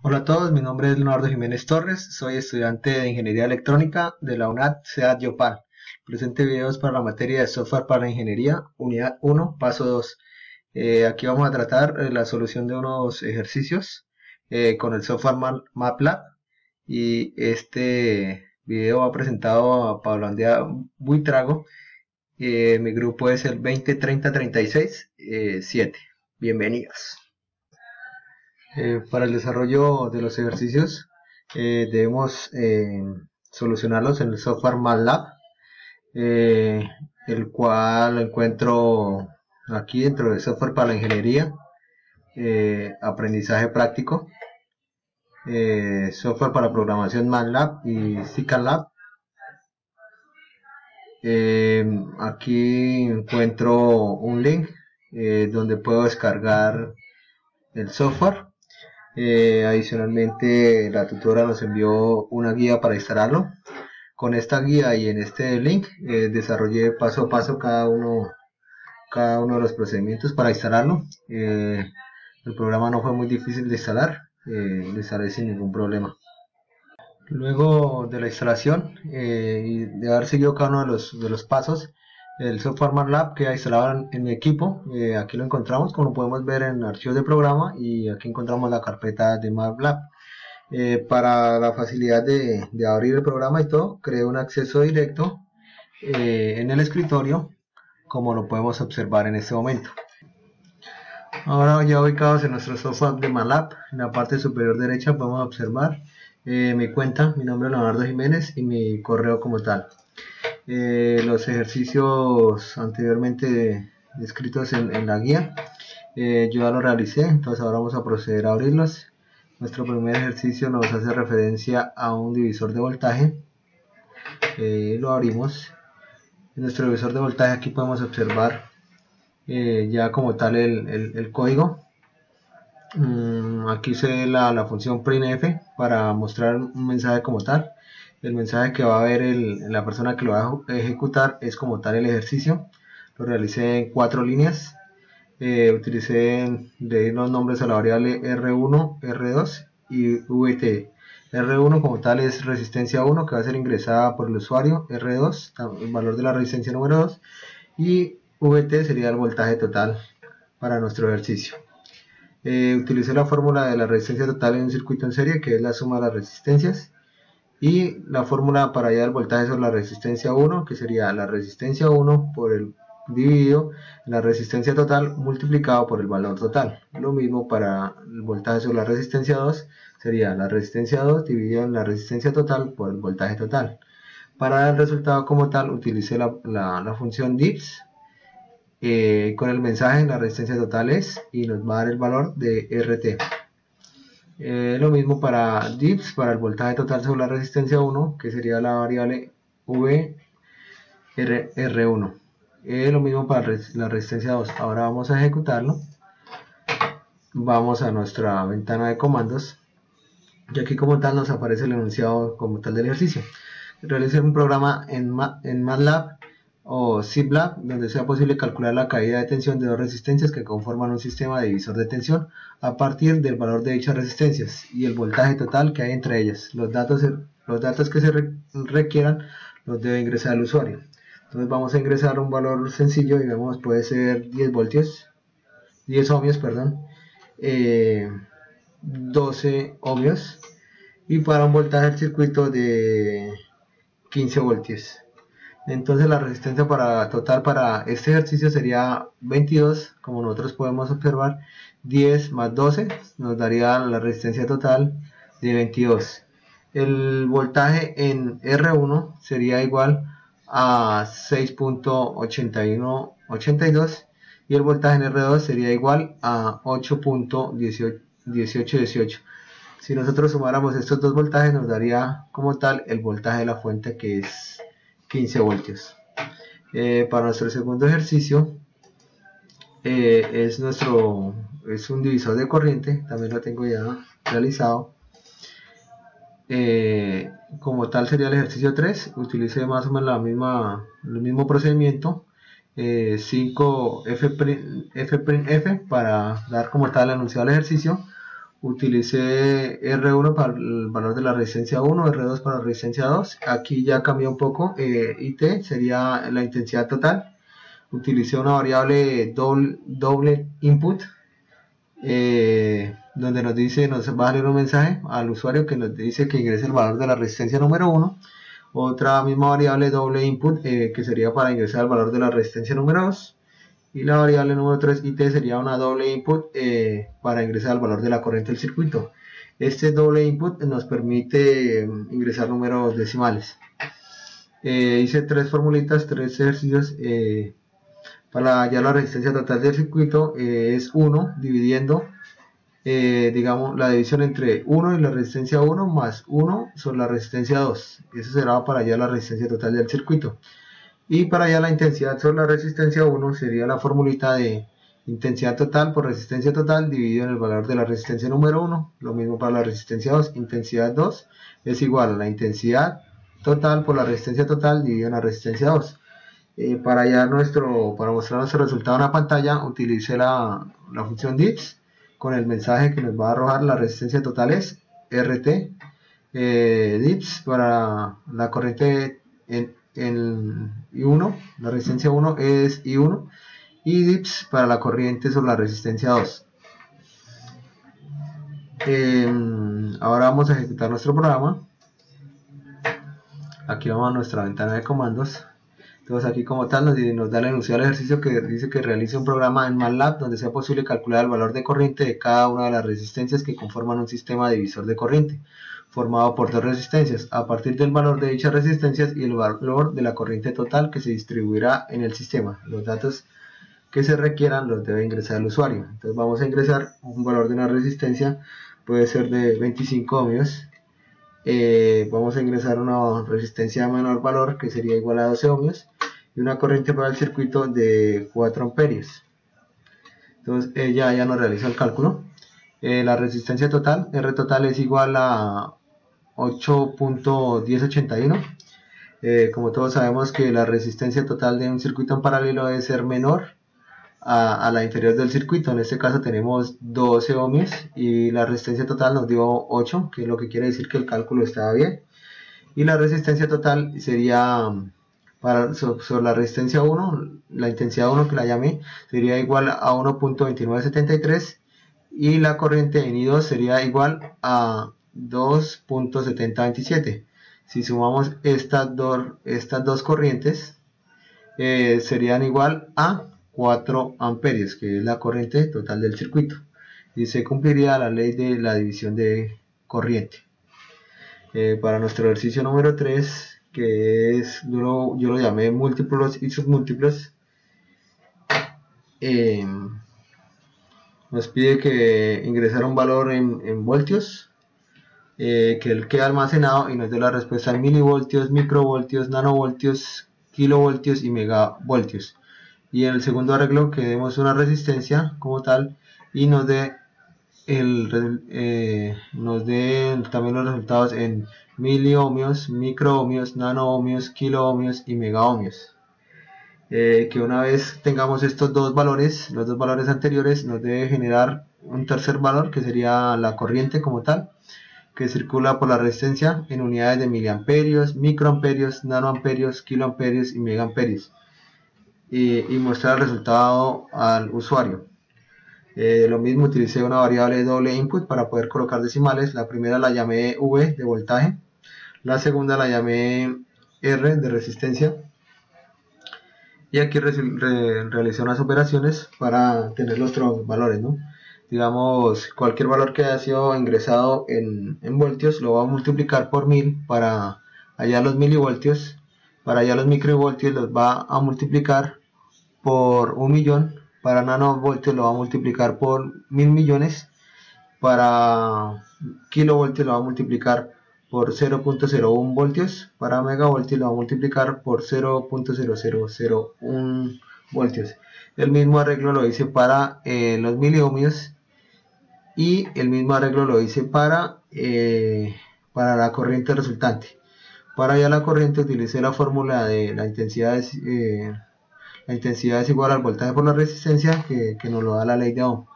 Hola a todos, mi nombre es Leonardo Jiménez Torres, soy estudiante de Ingeniería Electrónica de la UNAD CEAD Yopal. Presente videos para la materia de software para ingeniería, unidad 1, paso 2. Aquí vamos a tratar la solución de unos ejercicios con el software MATLAB, y este video va presentado a Pablo Andrea Buitrago. Mi grupo es el 203036 7. Bienvenidos. Para el desarrollo de los ejercicios debemos solucionarlos en el software MATLAB, eh, el cual encuentro aquí dentro del software para la ingeniería, aprendizaje práctico, software para programación MATLAB y CICALab. Aquí encuentro un link donde puedo descargar el software. Adicionalmente, la tutora nos envió una guía para instalarlo. Con esta guía y en este link desarrollé paso a paso cada uno de los procedimientos para instalarlo. El programa no fue muy difícil de instalar, lo instalé sin ningún problema. Luego de la instalación y de haber seguido cada uno de los pasos, el software MATLAB queda instalado en mi equipo. Aquí lo encontramos, como podemos ver, en archivos de programa, y aquí encontramos la carpeta de MATLAB. Para la facilidad de abrir el programa y todo, creo un acceso directo en el escritorio, como lo podemos observar en este momento. Ahora, ya ubicados en nuestro software de MATLAB, en la parte superior derecha podemos observar mi cuenta, mi nombre es Leonardo Jiménez y mi correo como tal. Los ejercicios anteriormente descritos en la guía, yo ya los realicé, entonces ahora vamos a proceder a abrirlos. Nuestro primer ejercicio nos hace referencia a un divisor de voltaje. Lo abrimos. En nuestro divisor de voltaje aquí podemos observar ya como tal el código. Aquí se ve la función printf para mostrar un mensaje como tal. El mensaje que va a ver la persona que lo va a ejecutar es como tal el ejercicio. Lo realicé en 4 líneas. Utilicé de los nombres a la variable R1, R2 y VT. R1 como tal es resistencia 1, que va a ser ingresada por el usuario. R2, el valor de la resistencia número 2, y VT sería el voltaje total para nuestro ejercicio. Utilicé la fórmula de la resistencia total en un circuito en serie, que es la suma de las resistencias, y la fórmula para hallar el voltaje sobre la resistencia 1, que sería la resistencia 1 por el dividido la resistencia total multiplicado por el valor total. Lo mismo para el voltaje sobre la resistencia 2, sería la resistencia 2 dividido en la resistencia total por el voltaje total. Para el resultado como tal utilicé la función dips con el mensaje la resistencia total es, y nos va a dar el valor de RT. Lo mismo para dips, para el voltaje total sobre la resistencia 1, que sería la variable VR1. Lo mismo para la resistencia 2. Ahora vamos a ejecutarlo. Vamos a nuestra ventana de comandos, y aquí como tal nos aparece el enunciado como tal del ejercicio. Realicé un programa en MATLAB o ZIPLAB donde sea posible calcular la caída de tensión de dos resistencias que conforman un sistema de divisor de tensión a partir del valor de dichas resistencias y el voltaje total que hay entre ellas. Los datos que se requieran los debe ingresar el usuario. Entonces vamos a ingresar un valor sencillo, digamos puede ser 10 voltios, 10 ohmios, perdón, 12 ohmios, y para un voltaje del circuito de 15 voltios. Entonces la resistencia total para este ejercicio sería 22, como nosotros podemos observar. 10 más 12 nos daría la resistencia total de 22. El voltaje en R1 sería igual a 6.8182 y el voltaje en R2 sería igual a 8.1818. Si nosotros sumáramos estos dos voltajes nos daría como tal el voltaje de la fuente, que es 15 voltios. Para nuestro segundo ejercicio es un divisor de corriente, también lo tengo ya realizado. Como tal sería el ejercicio 3, utilicé más o menos el mismo procedimiento, 5 F' para dar como tal el enunciado del ejercicio, utilicé R1 para el valor de la resistencia 1, R2 para la resistencia 2. Aquí ya cambió un poco, IT sería la intensidad total. Utilicé una variable doble input, donde nos va a salir un mensaje al usuario que nos dice que ingrese el valor de la resistencia número 1. Otra misma variable doble input, que sería para ingresar el valor de la resistencia número 2. Y la variable número 3, IT, sería una doble input para ingresar el valor de la corriente del circuito. Este doble input nos permite ingresar números decimales. Hice tres formulitas, tres ejercicios. Para hallar la resistencia total del circuito es 1 dividiendo, digamos, la división entre 1 y la resistencia 1 más 1 sobre la resistencia 2. Eso será para hallar la resistencia total del circuito. Y para hallar la intensidad sobre la resistencia 1 sería la formulita de intensidad total por resistencia total dividido en el valor de la resistencia número 1. Lo mismo para la resistencia 2. Intensidad 2 es igual a la intensidad total por la resistencia total dividido en la resistencia 2. Para mostrar nuestro resultado en la pantalla, utilicé la función dips con el mensaje que nos va a arrojar la resistencia total es RT. Dips para la corriente en I1, la resistencia 1 es I1, y dips para la corriente sobre la resistencia 2. Ahora vamos a ejecutar nuestro programa. Aquí vamos a nuestra ventana de comandos. Entonces aquí como tal nos da el enunciado del ejercicio que dice que realice un programa en MATLAB donde sea posible calcular el valor de corriente de cada una de las resistencias que conforman un sistema divisor de corriente, formado por dos resistencias, a partir del valor de dichas resistencias y el valor de la corriente total que se distribuirá en el sistema. Los datos que se requieran los debe ingresar el usuario. Entonces vamos a ingresar un valor de una resistencia, puede ser de 25 ohmios. Vamos a ingresar una resistencia de menor valor que sería igual a 12 ohmios y una corriente para el circuito de 4 amperios. Entonces ella ya nos realiza el cálculo. La resistencia total, R total, es igual a 8.1081. Como todos sabemos que la resistencia total de un circuito en paralelo debe ser menor a la inferior del circuito. En este caso tenemos 12 ohmios y la resistencia total nos dio 8, que es lo que quiere decir que el cálculo estaba bien. Y la resistencia total sería sobre la resistencia 1, la intensidad 1 que la llamé, sería igual a 1.2973 y la corriente en I2 sería igual a 2.7027. Si sumamos estas dos corrientes, serían igual a 4 amperios, que es la corriente total del circuito, y se cumpliría la ley de la división de corriente. Para nuestro ejercicio número 3, que es, yo lo llamé múltiplos y submúltiplos, nos pide que ingresar un valor en voltios, que él queda almacenado, y nos dé la respuesta en milivoltios, microvoltios, nanovoltios, kilovoltios y megavoltios. Y en el segundo arreglo que demos una resistencia como tal y nos dé también los resultados en miliohmios, microohmios, nanoohmios, kiloohmios y megaohmios. Que una vez tengamos estos dos valores, los dos valores anteriores, nos debe generar un tercer valor que sería la corriente como tal, que circula por la resistencia en unidades de miliamperios, microamperios, nanoamperios, kiloamperios y megaamperios. Y mostrar el resultado al usuario. Lo mismo, utilicé una variable doble input para poder colocar decimales. La primera la llamé V de voltaje, la segunda la llamé R de resistencia, y aquí realicé unas operaciones para tener los valores, ¿no? Digamos, cualquier valor que haya sido ingresado en voltios lo va a multiplicar por 1000 para hallar los milivoltios. Para hallar los microvoltios los va a multiplicar por 1.000.000, para nanovoltios lo va a multiplicar por 1000 millones, para kilovoltios lo va a multiplicar por 0.01 voltios, para megavoltios lo va a multiplicar por 0.0001 voltios. El mismo arreglo lo hice para los miliohmios, y el mismo arreglo lo hice para la corriente resultante. Para hallar la corriente utilicé la fórmula de la intensidad es igual al voltaje por la resistencia, que nos lo da la ley de Ohm.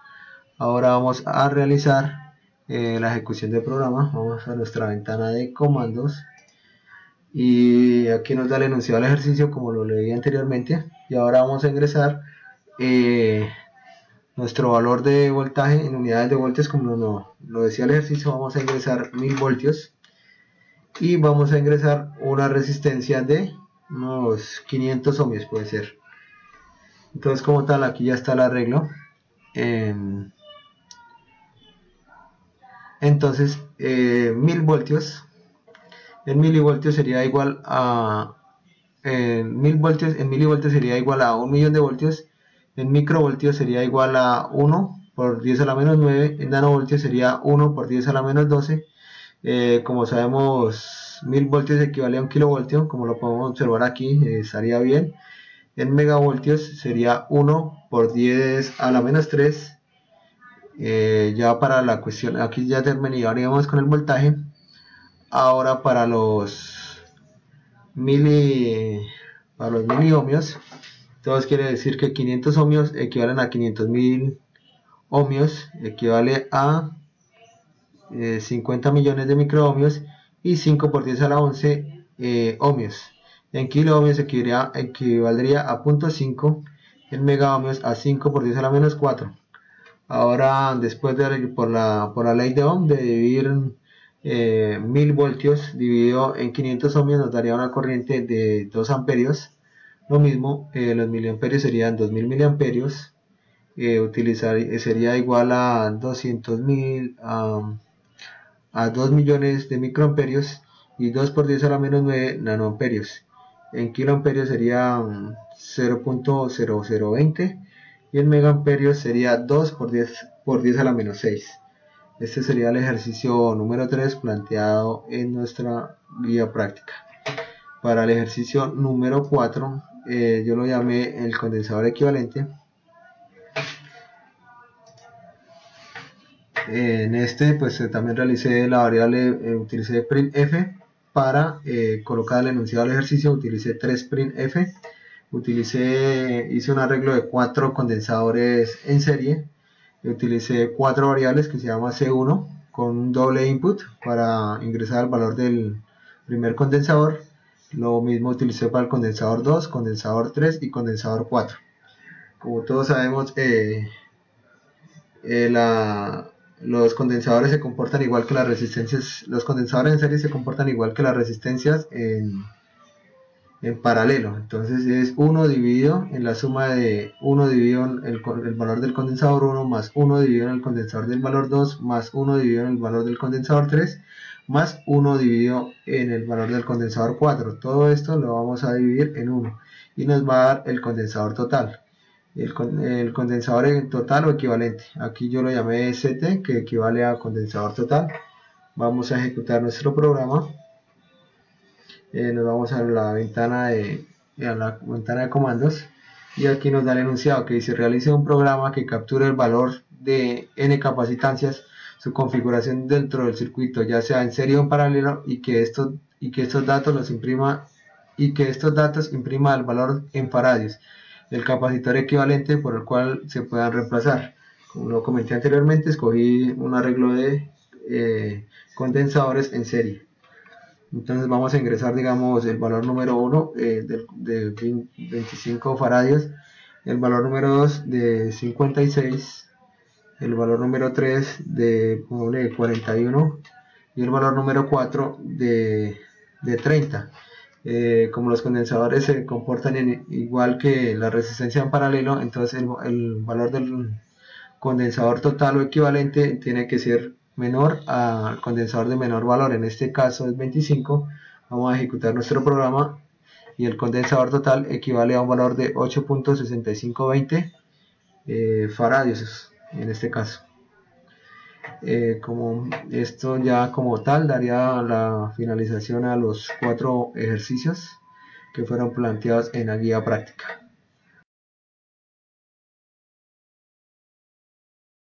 Ahora vamos a realizar la ejecución del programa. Vamos a nuestra ventana de comandos y aquí nos da el enunciado del ejercicio como lo leí anteriormente, y ahora vamos a ingresar nuestro valor de voltaje en unidades de voltios como lo decía el ejercicio. Vamos a ingresar 1000 voltios y vamos a ingresar una resistencia de unos 500 ohmios puede ser. Entonces, como tal, aquí ya está el arreglo. Entonces 1000 voltios en milivoltios sería igual a 1000 voltios en milivoltios sería igual a 1.000.000 de voltios. En microvoltios sería igual a 1 por 10 a la menos 9. En nanovoltios sería 1 por 10 a la menos 12. Como sabemos, 1000 voltios equivale a 1 kilovoltio, como lo podemos observar aquí, estaría bien. En megavoltios sería 1 por 10 a la menos 3. Ya para la cuestión, aquí ya terminaríamos con el voltaje. Ahora para los miliohmios, entonces quiere decir que 500 ohmios equivalen a 500.000 ohmios, equivale a 50 millones de microohmios, y 5 por 10 a la 11 ohmios. En kiloohmios equivaldría a 0.5, en megaohmios a 5 por 10 a la menos 4. Ahora, después de por la ley de Ohm, de dividir 1000 voltios dividido en 500 ohmios, nos daría una corriente de 2 amperios. Lo mismo, los miliamperios serían 2000 miliamperios. Sería igual a 200.000 a 2 millones de microamperios, y 2 por 10 a la menos 9 nanoamperios. En kiloamperios sería 0.0020, y en megaamperios sería 2 por 10 a la menos 6. Este sería el ejercicio número 3 planteado en nuestra guía práctica. Para el ejercicio número 4, yo lo llamé el condensador equivalente. En este pues también realicé la variable, utilicé printf para colocar el enunciado del ejercicio. Utilicé 3printf, hice un arreglo de 4 condensadores en serie. Utilicé 4 variables que se llama C1 con un doble input para ingresar el valor del primer condensador. Lo mismo utilicé para el condensador 2, condensador 3 y condensador 4. Como todos sabemos, los condensadores se comportan igual que las resistencias. Los condensadores en serie se comportan igual que las resistencias en paralelo. Entonces es 1 dividido en la suma de 1 dividido en el valor del condensador 1 más 1 dividido en el condensador del valor 2 más 1 dividido en el valor del condensador 3 más 1 dividido en el valor del condensador 4. Todo esto lo vamos a dividir en 1 y nos va a dar el condensador total. El condensador total o equivalente, aquí yo lo llamé ST, que equivale a condensador total. Vamos a ejecutar nuestro programa. Nos vamos a la ventana de comandos, y aquí nos da el enunciado que dice: realice un programa que capture el valor de n capacitancias, su configuración dentro del circuito, ya sea en serie o en paralelo, y que estos datos imprima el valor en faradios del capacitor equivalente por el cual se puedan reemplazar. Como lo comenté anteriormente, escogí un arreglo de condensadores en serie. Entonces vamos a ingresar, digamos, el valor número 1 de 25 faradios, el valor número 2 de 56, el valor número 3 de 41 y el valor número 4 de 30. Como los condensadores se comportan igual que la resistencia en paralelo, entonces el valor del condensador total o equivalente tiene que ser menor al condensador de menor valor. En este caso es 25. Vamos a ejecutar nuestro programa y el condensador total equivale a un valor de 8.6520 faradios en este caso. Como esto ya como tal daría la finalización a los 4 ejercicios que fueron planteados en la guía práctica.